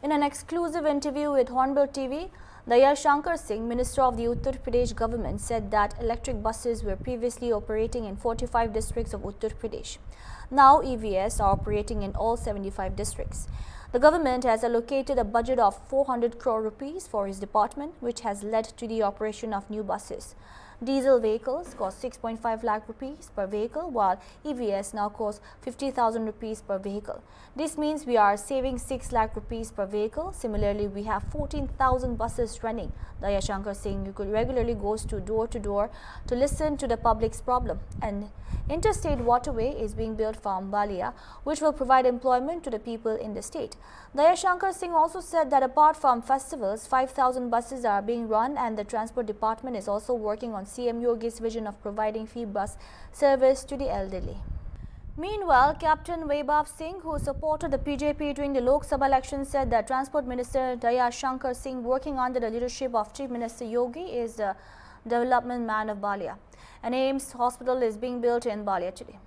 In an exclusive interview with Hornbill TV, Daya Shankar Singh, Minister of the Uttar Pradesh government, said that electric buses were previously operating in 45 districts of Uttar Pradesh. Now EVs are operating in all 75 districts. The government has allocated a budget of 400 crore rupees for his department, which has led to the operation of new buses. Diesel vehicles cost 6.5 lakh rupees per vehicle, while EVs now cost 50,000 rupees per vehicle. This means we are saving 6 lakh rupees per vehicle. Similarly, we have 14,000 buses running. Daya Shankar Singh regularly goes to door to listen to the public's problem. An interstate waterway is being built from Balia, which will provide employment to the people in the state. Daya Shankar Singh also said that apart from festivals, 5,000 buses are being run, and the transport department is also working on CM Yogi's vision of providing free bus service to the elderly. Meanwhile, Captain Vaibhav Singh, who supported the BJP during the Lok Sabha election, said that Transport Minister Daya Shankar Singh, working under the leadership of Chief Minister Yogi, is the development man of Balia. An AIMS hospital is being built in Balia today.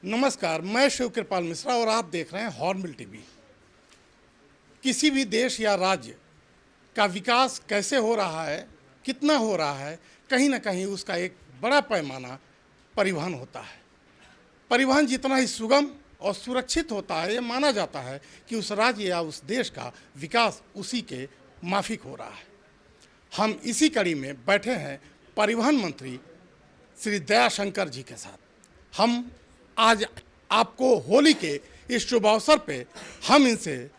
नमस्कार, मैं शिव कृपाल मिश्रा और आप देख रहे हैं hornbill TV. किसी भी देश या राज्य का विकास कैसे हो रहा है, कितना हो रहा है, कहीं ना कहीं उसका एक बड़ा पैमाना परिवहन होता है। परिवहन जितना ही सुगम और सुरक्षित होता है, ये माना जाता है कि उस राज्य या उस देश का विकास उसी के माफिक हो रहा है। हम इसी कड़ी में बैठे हैं परिवहन मंत्री श्री दया शंकर जी के साथ। हम आज आपको होली के इस शुभ अवसर पे हम इनसे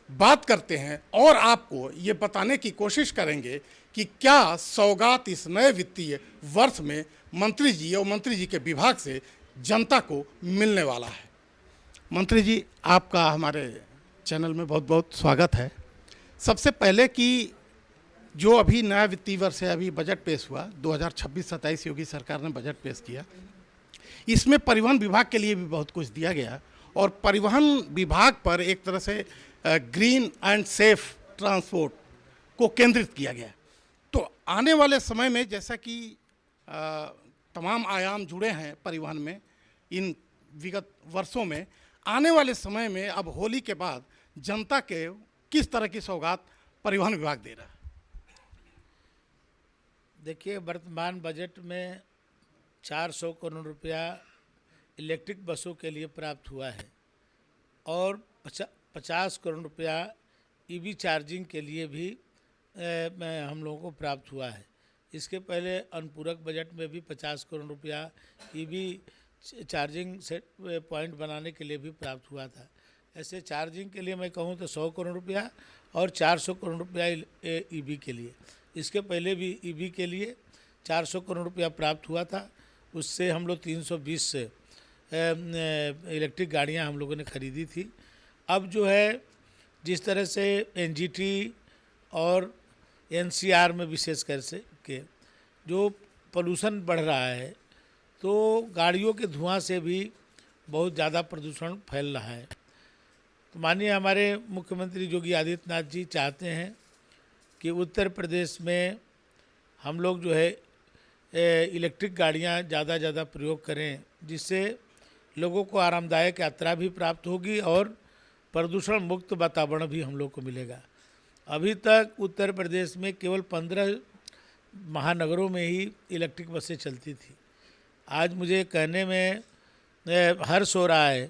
बात करते हैं और आपको ये बताने की कोशिश करेंगे कि क्या सौगात इस नए वित्तीय वर्ष में मंत्री जी और मंत्री जी के विभाग से जनता को मिलने वाला है। मंत्री जी, आपका हमारे चैनल में बहुत बहुत स्वागत है। सबसे पहले कि जो अभी नया वित्तीय वर्ष है, अभी बजट पेश हुआ, 2026-27 योगी सरकार ने बजट पेश किया। इसमें परिवहन विभाग के लिए भी बहुत कुछ दिया गया और परिवहन विभाग पर एक तरह से ग्रीन एंड सेफ ट्रांसपोर्ट को केंद्रित किया गया। तो आने वाले समय में जैसा कि तमाम आयाम जुड़े हैं परिवहन में इन विगत वर्षों में, आने वाले समय में अब होली के बाद जनता के किस तरह की सौगात परिवहन विभाग दे रहा है? देखिए, वर्तमान बजट में 400 करोड़ रुपया इलेक्ट्रिक बसों के लिए प्राप्त हुआ है और 50 करोड़ रुपया ईवी चार्जिंग के लिए भी हम लोगों को प्राप्त हुआ है। इसके पहले अनुपूरक बजट में भी 50 करोड़ रुपया ईवी चार्जिंग सेट पॉइंट बनाने के लिए भी प्राप्त हुआ था। ऐसे चार्जिंग के लिए मैं कहूँ तो 100 करोड़ रुपया और 400 करोड़ रुपया ईवी के लिए। इसके पहले भी ईवी के लिए 400 करोड़ रुपया प्राप्त हुआ था। उससे हम लोग 320 से इलेक्ट्रिक गाड़ियां हम लोगों ने ख़रीदी थी। अब जो है जिस तरह से एनजीटी और एनसीआर में विशेष कर से के जो पोल्यूशन बढ़ रहा है, तो गाड़ियों के धुआं से भी बहुत ज़्यादा प्रदूषण फैल रहा है। तो माननीय हमारे मुख्यमंत्री योगी आदित्यनाथ जी चाहते हैं कि उत्तर प्रदेश में हम लोग जो है इलेक्ट्रिक गाड़ियां ज़्यादा प्रयोग करें, जिससे लोगों को आरामदायक यात्रा भी प्राप्त होगी और प्रदूषण मुक्त वातावरण भी हम लोग को मिलेगा। अभी तक उत्तर प्रदेश में केवल 15 महानगरों में ही इलेक्ट्रिक बसें चलती थी। आज मुझे कहने में हर्ष हो रहा है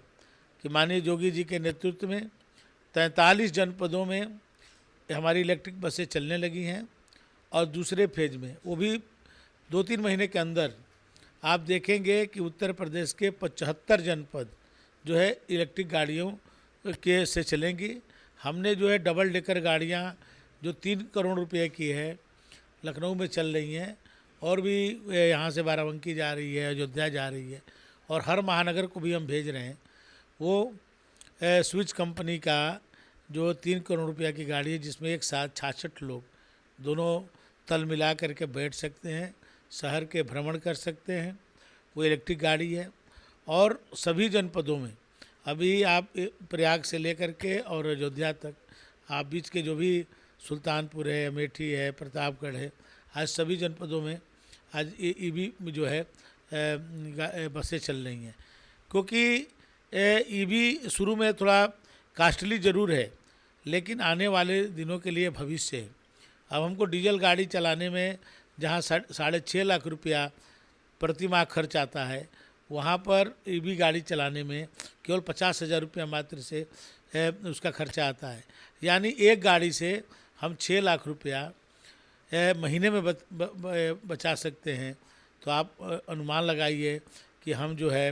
कि माननीय योगी जी के नेतृत्व में 43 जनपदों में हमारी इलेक्ट्रिक बसें चलने लगी हैं और दूसरे फेज में वो भी 2-3 महीने के अंदर आप देखेंगे कि उत्तर प्रदेश के 75 जनपद जो है इलेक्ट्रिक गाड़ियों के से चलेंगी। हमने जो है डबल डेकर गाड़ियां जो 3 करोड़ रुपए की है लखनऊ में चल रही हैं और भी यहाँ से बाराबंकी जा रही है, अयोध्या जा रही है और हर महानगर को भी हम भेज रहे हैं। वो स्विच कंपनी का जो 3 करोड़ रुपया की गाड़ी है, जिसमें एक साथ 66 लोग दोनों तल मिला करके बैठ सकते हैं, शहर के भ्रमण कर सकते हैं, वो इलेक्ट्रिक गाड़ी है। और सभी जनपदों में अभी आप प्रयाग से लेकर के और अयोध्या तक आप बीच के जो भी सुल्तानपुर है, अमेठी है, प्रतापगढ़ है, आज सभी जनपदों में आज ईवी जो है बसें चल रही हैं। क्योंकि ईवी शुरू में थोड़ा कास्टली ज़रूर है, लेकिन आने वाले दिनों के लिए भविष्य है। अब हमको डीजल गाड़ी चलाने में जहाँ 6.5 लाख रुपया प्रति माह खर्च आता है, वहाँ पर ईवी गाड़ी चलाने में केवल 50,000 रुपया मात्र से उसका खर्चा आता है। यानी एक गाड़ी से हम 6 लाख रुपया महीने में बचा सकते हैं। तो आप अनुमान लगाइए कि हम जो है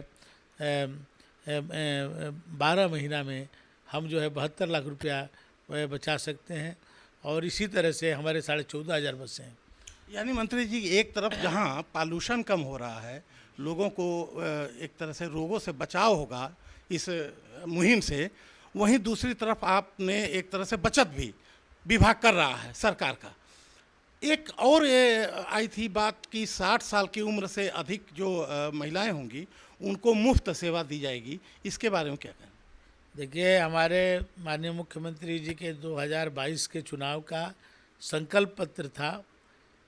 12 महीना में हम जो है 72 लाख रुपया बचा सकते हैं। और इसी तरह से हमारे 14,500 बसें हैं। यानी मंत्री जी, एक तरफ जहां पॉल्यूशन कम हो रहा है, लोगों को एक तरह से रोगों से बचाव होगा इस मुहिम से, वहीं दूसरी तरफ आपने एक तरह से बचत भी विभाग कर रहा है सरकार का। एक और ये आई थी बात कि 60 साल की उम्र से अधिक जो महिलाएं होंगी उनको मुफ्त सेवा दी जाएगी, इसके बारे में क्या कहें? देखिए, हमारे माननीय मुख्यमंत्री जी के 2022 के चुनाव का संकल्प पत्र था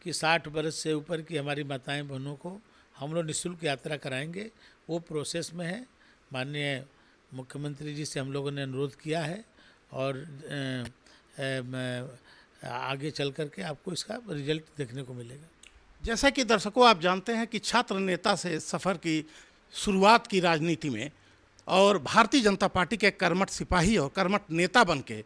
कि 60 बरस से ऊपर की हमारी माताएं बहनों को हम लोग निःशुल्क यात्रा कराएंगे। वो प्रोसेस में है। माननीय मुख्यमंत्री जी से हम लोगों ने अनुरोध किया है और आगे चल कर के आपको इसका रिजल्ट देखने को मिलेगा। जैसा कि दर्शकों आप जानते हैं कि छात्र नेता से सफ़र की शुरुआत की राजनीति में और भारतीय जनता पार्टी के कर्मठ सिपाही और कर्मठ नेता बन के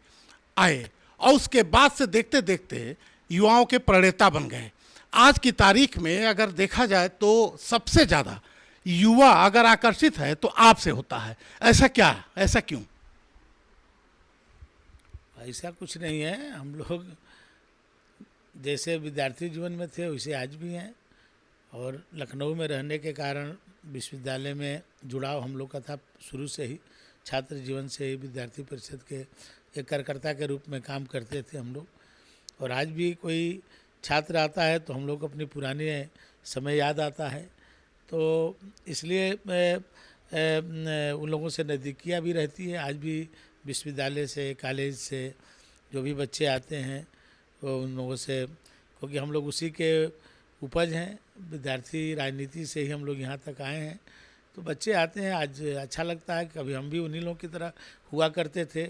आए और उसके बाद से देखते देखते युवाओं के प्रणेता बन गए। आज की तारीख में अगर देखा जाए तो सबसे ज़्यादा युवा अगर आकर्षित है तो आपसे होता है। ऐसा क्या, ऐसा क्यों? ऐसा कुछ नहीं है। हम लोग जैसे विद्यार्थी जीवन में थे वैसे आज भी हैं, और लखनऊ में रहने के कारण विश्वविद्यालय में जुड़ाव हम लोग का था शुरू से ही। छात्र जीवन से ही विद्यार्थी परिषद के एक कार्यकर्ता के रूप में काम करते थे हम लोग। और आज भी कोई छात्र आता है तो हम लोग को अपनी पुरानी समय याद आता है। तो इसलिए उन लोगों से नज़दीकियाँ भी रहती है। आज भी विश्वविद्यालय से, कॉलेज से जो भी बच्चे आते हैं वो उन लोगों से, क्योंकि हम लोग उसी के उपज हैं, विद्यार्थी राजनीति से ही हम लोग यहाँ तक आए हैं। तो बच्चे आते हैं, आज अच्छा लगता है। कभी हम भी उन्हीं लोगों की तरह हुआ करते थे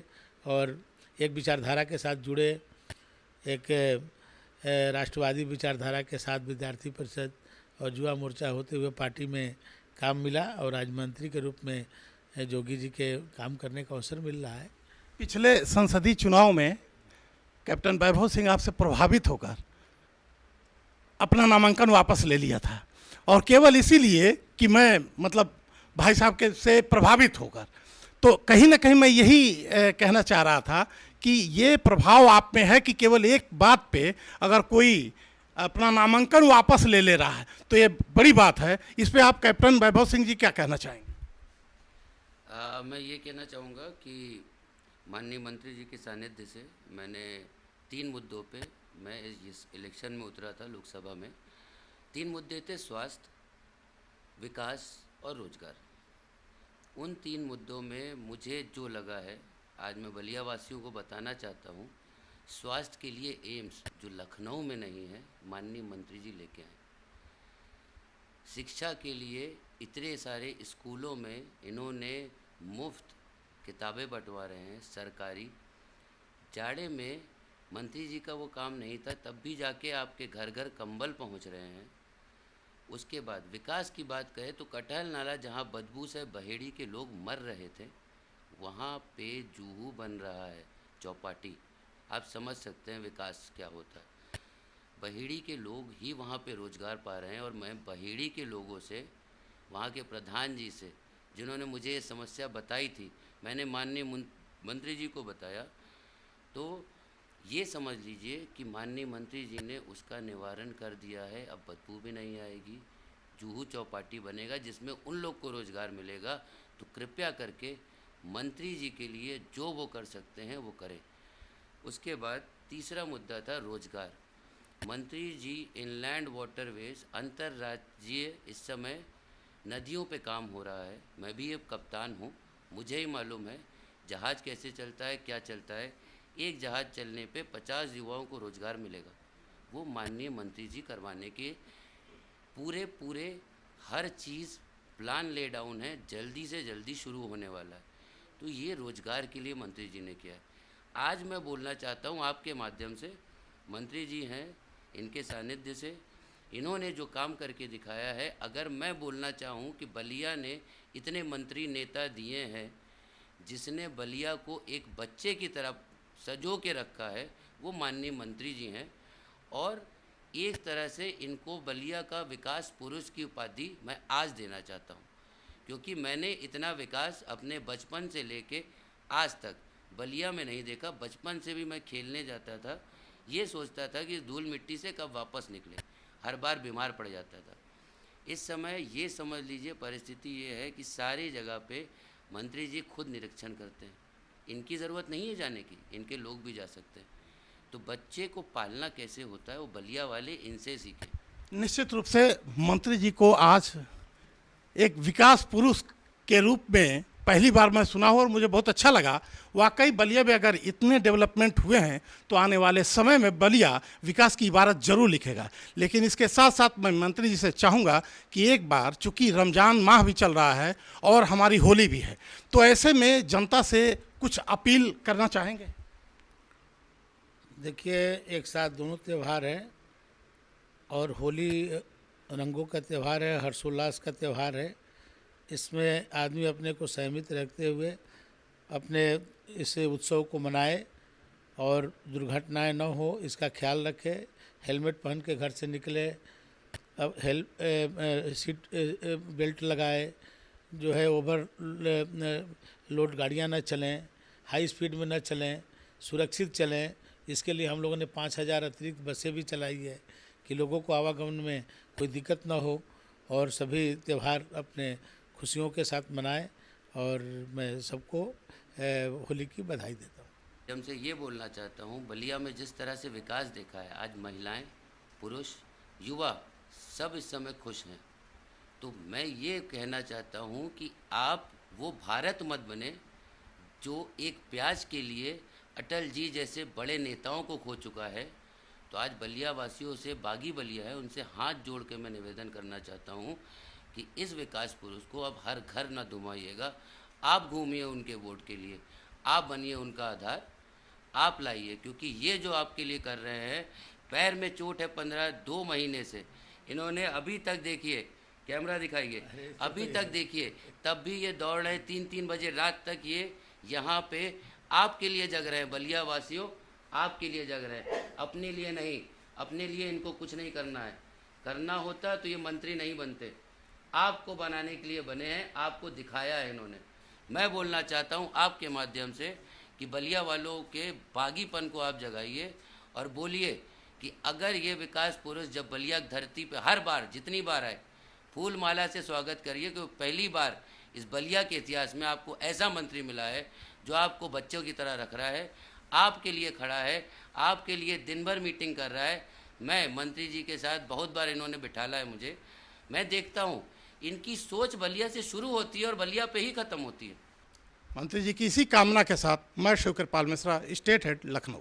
और एक विचारधारा के साथ जुड़े, एक राष्ट्रवादी विचारधारा के साथ विद्यार्थी परिषद और युवा मोर्चा होते हुए पार्टी में काम मिला और आज मंत्री के रूप में जोगी जी के काम करने का अवसर मिल रहा है। पिछले संसदीय चुनाव में कैप्टन वैभव सिंह आपसे प्रभावित होकर अपना नामांकन वापस ले लिया था, और केवल इसीलिए कि मैं मतलब भाई साहब के से प्रभावित होकर। तो कहीं ना कहीं मैं यही कहना चाह रहा था कि ये प्रभाव आप में है कि केवल एक बात पे अगर कोई अपना नामांकन वापस ले रहा है तो ये बड़ी बात है। इस पे आप कैप्टन वैभव सिंह जी क्या कहना चाहेंगे? मैं ये कहना चाहूँगा कि माननीय मंत्री जी के सानिध्य से मैंने 3 मुद्दों पे मैं इस इलेक्शन में उतरा था लोकसभा में। 3 मुद्दे थे: स्वास्थ्य, विकास और रोजगार। उन 3 मुद्दों में मुझे जो लगा है, आज मैं बलिया वासियों को बताना चाहता हूँ। स्वास्थ्य के लिए एम्स जो लखनऊ में नहीं है, माननीय मंत्री जी लेके आए। शिक्षा के लिए इतने सारे स्कूलों में इन्होंने मुफ्त किताबें बंटवा रहे हैं सरकारी। जाड़े में मंत्री जी का वो काम नहीं था, तब भी जाके आपके घर घर कंबल पहुंच रहे हैं। उसके बाद विकास की बात करें तो कटहल नाला, जहां बदबू से बहेड़ी के लोग मर रहे थे, वहां पे जूहू बन रहा है, चौपाटी। आप समझ सकते हैं विकास क्या होता है। बहेड़ी के लोग ही वहाँ पे रोज़गार पा रहे हैं। और मैं बहेड़ी के लोगों से, वहाँ के प्रधान जी से, जिन्होंने मुझे ये समस्या बताई थी, मैंने माननीय मंत्री जी को बताया। तो ये समझ लीजिए कि माननीय मंत्री जी ने उसका निवारण कर दिया है। अब बदबू भी नहीं आएगी। जूहू चौपाटी बनेगा जिसमें उन लोग को रोज़गार मिलेगा। तो कृपया करके मंत्री जी के लिए जो वो कर सकते हैं वो करें। उसके बाद तीसरा मुद्दा था रोज़गार। मंत्री जी इनलैंड वाटरवेज, अंतर्राज्यीय इस समय नदियों पे काम हो रहा है। मैं भी एक कप्तान हूँ, मुझे ही मालूम है जहाज़ कैसे चलता है, क्या चलता है। एक जहाज़ चलने पे 50 युवाओं को रोज़गार मिलेगा। वो माननीय मंत्री जी करवाने के पूरे हर चीज़ प्लान ले डाउन है, जल्दी से जल्दी शुरू होने वाला है। तो ये रोज़गार के लिए मंत्री जी ने किया है। आज मैं बोलना चाहता हूँ आपके माध्यम से, मंत्री जी हैं, इनके सानिध्य से इन्होंने जो काम करके दिखाया है, अगर मैं बोलना चाहूँ कि बलिया ने इतने मंत्री नेता दिए हैं, जिसने बलिया को एक बच्चे की तरह सजो के रखा है, वो माननीय मंत्री जी हैं। और एक तरह से इनको बलिया का विकास पुरुष की उपाधि मैं आज देना चाहता हूँ, क्योंकि मैंने इतना विकास अपने बचपन से लेके आज तक बलिया में नहीं देखा। बचपन से भी मैं खेलने जाता था, ये सोचता था कि धूल मिट्टी से कब वापस निकले, हर बार बीमार पड़ जाता था। इस समय ये समझ लीजिए परिस्थिति ये है कि सारी जगह पे मंत्री जी खुद निरीक्षण करते हैं, इनकी ज़रूरत नहीं है जाने की, इनके लोग भी जा सकते हैं। तो बच्चे को पालना कैसे होता है वो बलिया वाले इनसे सीखें। निश्चित रूप से मंत्री जी को आज एक विकास पुरुष के रूप में पहली बार मैं सुना हूँ और मुझे बहुत अच्छा लगा। वाकई बलिया में अगर इतने डेवलपमेंट हुए हैं तो आने वाले समय में बलिया विकास की इबारत जरूर लिखेगा। लेकिन इसके साथ साथ मैं मंत्री जी से चाहूँगा कि एक बार, चूँकि रमज़ान माह भी चल रहा है और हमारी होली भी है, तो ऐसे में जनता से कुछ अपील करना चाहेंगे। देखिए, एक साथ दोनों त्यौहार हैं और होली रंगों का त्यौहार है, हर्षोल्लास का त्यौहार है। इसमें आदमी अपने को संयमित रखते हुए अपने इस उत्सव को मनाए और दुर्घटनाएं न हो इसका ख्याल रखे। हेलमेट पहन के घर से निकले, अब सीट बेल्ट लगाए, जो है ओवर लोड गाड़ियां न चलें, हाई स्पीड में न चलें, सुरक्षित चलें। इसके लिए हम लोगों ने 5000 अतिरिक्त बसें भी चलाई है कि लोगों को आवागमन में कोई दिक्कत ना हो और सभी त्यौहार अपने खुशियों के साथ मनाएं। और मैं सबको होली की बधाई देता हूँ। हमसे ये बोलना चाहता हूँ, बलिया में जिस तरह से विकास देखा है, आज महिलाएं, पुरुष, युवा सब इस समय खुश हैं। तो मैं ये कहना चाहता हूँ कि आप वो भारत मत बने जो एक प्याज के लिए अटल जी जैसे बड़े नेताओं को खो चुका है। तो आज बलिया वासियों से, बागी बलिया है, उनसे हाथ जोड़ के मैं निवेदन करना चाहता हूँ कि इस विकास पुरुष को अब हर घर ना घुमाइएगा। आप घूमिए उनके वोट के लिए, आप बनिए उनका आधार, आप लाइए, क्योंकि ये जो आपके लिए कर रहे हैं, पैर में चोट है 2 महीने से। इन्होंने अभी तक, देखिए कैमरा दिखाइए, अभी तक देखिए, तब भी ये दौड़ रहे 3-3 बजे रात तक। ये यहाँ पे आपके लिए जग रहे हैं, बलिया वासियों आपके लिए जग रहे हैं, अपने लिए नहीं। अपने लिए इनको कुछ नहीं करना है, करना होता तो ये मंत्री नहीं बनते। आपको बनाने के लिए बने हैं, आपको दिखाया है इन्होंने। मैं बोलना चाहता हूँ आपके माध्यम से कि बलिया वालों के बागीपन को आप जगाइए और बोलिए कि अगर ये विकास पुरुष जब बलिया धरती पे हर बार जितनी बार आए, फूल माला से स्वागत करिए, क्योंकि पहली बार इस बलिया के इतिहास में आपको ऐसा मंत्री मिला है जो आपको बच्चों की तरह रख रहा है, आपके लिए खड़ा है, आपके लिए दिन भर मीटिंग कर रहा है। मैं मंत्री जी के साथ बहुत बार इन्होंने बिठाला है मुझे, मैं देखता हूँ इनकी सोच बलिया से शुरू होती है और बलिया पे ही ख़त्म होती है। मंत्री जी की इसी कामना के साथ मैं शिवकृपाल मिश्रा, स्टेट हेड, लखनऊ।